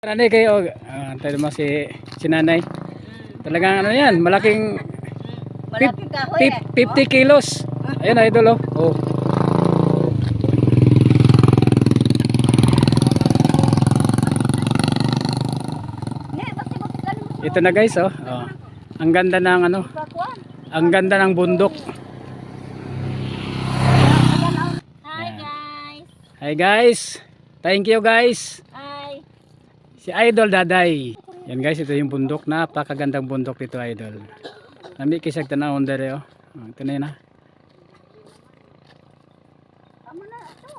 Nanay kayo, tayo naman si nanay. Talagang ano yan, malaking Malaking kahoy 50 kilos. Ayun idol oh. Oh. Ito na guys oh. Oh. Ang ganda ng ano. Ang ganda ng bundok. Hi guys. Hi guys. Thank you guys. Hi. Si Idol Daday. Yan guys, ito yung bundok. Napakagandang bundok dito idol. Nami kisag tanawon dere oh. Ito na yun ah. Amo na to.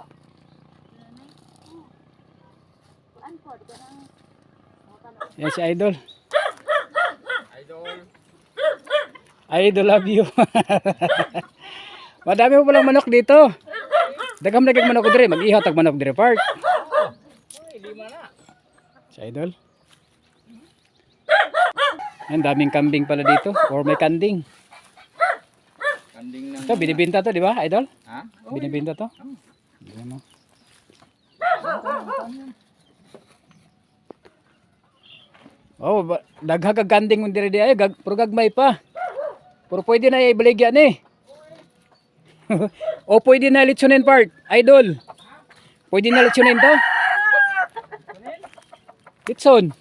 Yan si Idol. Idol love you. Madami mo palang manok dito. Dagam manok dire, mag-ihaw tag manok dire part. Si Idol. Ang daming kambing pala dito or may kanding. Kanding ng... Ito binibenta to, di ba, Idol? Ha? Binibenta to. Ayan, oh. Oh, daghag kanding mo dire di ay, puro gagmay pa. Puro pwede na ibaligyan eh. O pwede na litsunin part, Idol. Pwede na litsunin to. Litson.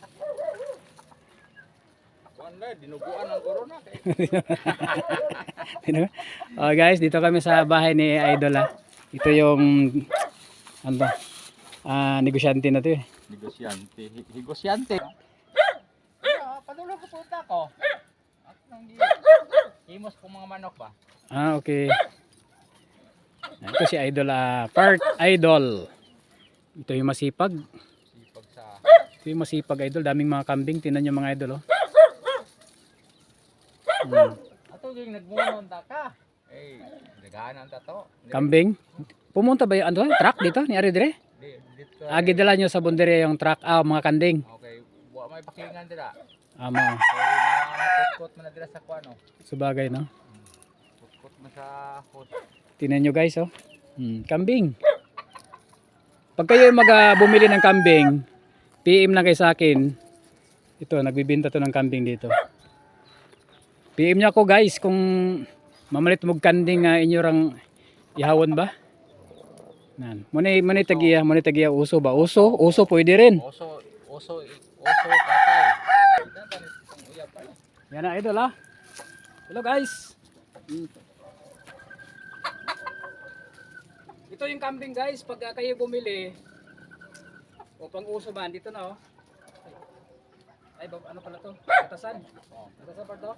Dinuguan ng corona. Oh guys, dito kami sa bahay ni Idol ah. Ito yung ano ba? Negosyante na to eh. Negosyante. Higosyante. Padulo ko puta ko. Ako nang di. Himos ko mga manok ba? Ah, okay. Ito si Idol part Idol. Ito yung masipag. Sipag sa... Ito yung masipag Idol. Daming mga kambing. Tingnan nyo mga Idol oh. Ato yung nagmunon ta ka. Eh, nagahan ang tato. Kambing. Pumunta ba yung ano, truck dito ni Ari dire? Dito. Gidala nyo sa bundere yung truck mga kanding. Okay, wa may pakingan dira. Amo. Kutkot man na dira sa kuano. Subagay no. Kutkot man sa hot. Tingnan nyo guys oh. Kambing. Pag kayo bumili ng kambing, PM lang kayo sa akin. Ito, nagbibenta to ng kambing dito. PM niya ako guys kung mamalit mo kanding inyo rang ihawon ba? Nan. Muna tagiya uso ba? Uso pwede rin. Oso patay. Yan na idol ah. Hello guys. Ito yung kambing guys, pag kayo bumili o pang uso man dito na oh. Ay, ano pala to? Batasan. Batasan pa to.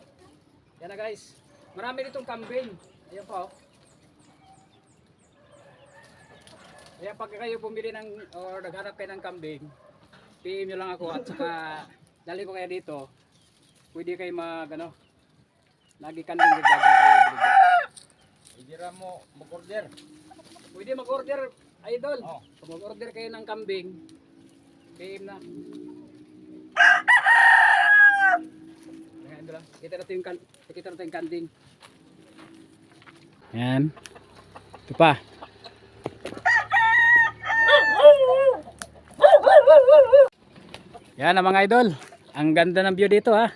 Yan na guys. Marami ditong kambing. Ayan pa oh. Kaya pag kayo bumili or naghanap kayo ng kambing, PM nyo lang ako at saka dali ko kayo dito. Pwede kayo lagi kambing dito kayo. Hindi ra mo mag-order. Pwede mag-order, Idol. Oh. Kung mag-order kayo ng kambing, PM na. Ayan, kita natin yung kanding. Yan. Ito pa. Yan ang mga idol. Ang ganda ng view dito ha.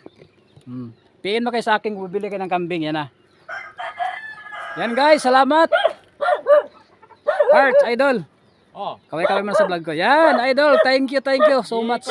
PM mo kayo sa akin kung bibili kayo ng kambing. Yan ha. Yan guys, salamat. Heart, Idol. Oh. Kaway-kaway mo sa vlog ko. Yan, Idol. Thank you so much.